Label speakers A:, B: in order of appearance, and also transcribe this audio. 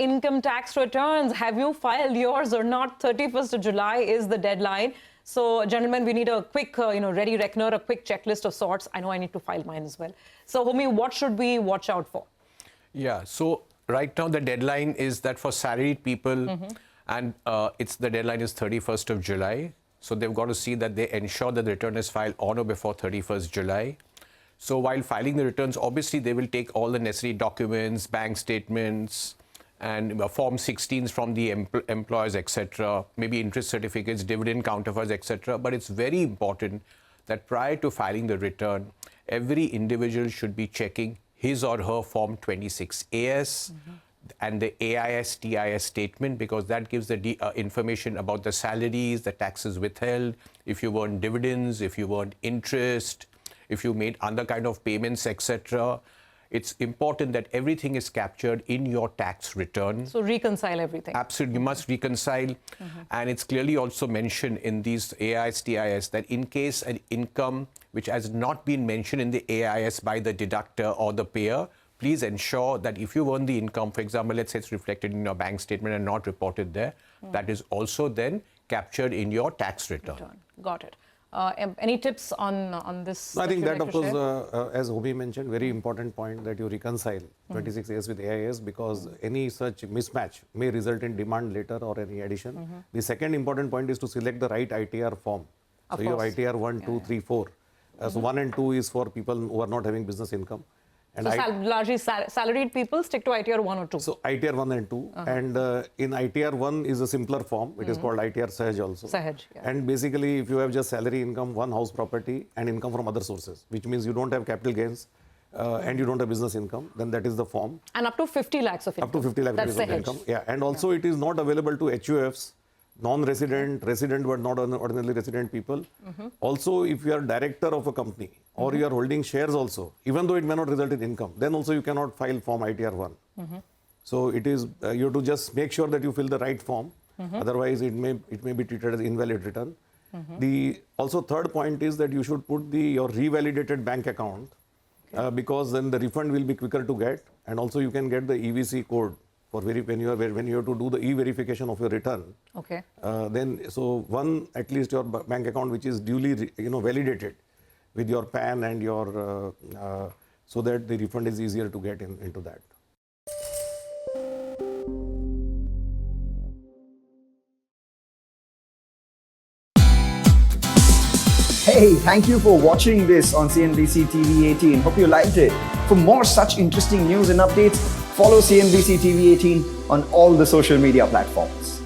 A: income tax returns. Have you filed yours or not? 31st of July is the deadline. So, gentlemen, we need a quick, ready reckoner, a quick checklist of sorts. I know I need to file mine as well. So, Homi, what should we watch out for?
B: Yeah, so right now the deadline is that for salaried people, and the deadline is 31st of July. So they've got to see that they ensure that the return is filed on or before 31st July. So while filing the returns, obviously they will take all the necessary documents, bank statements, and Form 16s from the employers, etc., maybe interest certificates, dividend counterparts, etc. But it's very important that prior to filing the return, every individual should be checking his or her Form 26AS and the AIS, TIS statement, because that gives the information about the salaries, the taxes withheld, if you earned dividends, if you earned interest, if you made other kind of payments, etc. It's important that everything is captured in your tax return.
A: So reconcile everything.
B: Absolutely, you must reconcile. And it's clearly also mentioned in these AIS, TIS that in case an income which has not been mentioned in the AIS by the deductor or the payer, please ensure that if you earn the income, for example, let's say it's reflected in your bank statement and not reported there, that is also then captured in your tax return.
A: Got it. Any tips on this?
C: I think that, of course, as Homi mentioned, very important point that you reconcile 26AS with AIS, because any such mismatch may result in demand later or any addition. The second important point is to select the right ITR form. So you have ITR 1, 2, 3, 4. So 1 and 2 is for people who are not having business income.
A: And so largely salaried people stick to ITR 1 or 2?
C: So ITR 1 and 2. And in ITR 1 is a simpler form. It is called ITR Sahaj also.
A: Sahaj, yeah.
C: And basically, if you have just salary income, one house property, and income from other sources, which means you don't have capital gains and you don't have business income, then that is the form.
A: And up to 50 lakhs of income.
C: Up to 50 lakhs of income. Yeah. And also it is not available to HUFs, non-resident, resident but not ordinarily resident people. Also, if you are director of a company or you are holding shares also, even though it may not result in income, then also you cannot file form ITR 1. So it is, you have to just make sure that you fill the right form. Otherwise, it may be treated as invalid return. The also third point is that you should put your revalidated bank account because then the refund will be quicker to get, and also you can get the EVC code for when you have to do the e-verification of your return.
A: Okay.
C: Then at least your bank account which is duly validated with your PAN and your so that the refund is easier to get into that.
D: Hey, thank you for watching this on CNBC TV18. Hope you liked it. For more such interesting news and updates, follow CNBC TV18 on all the social media platforms.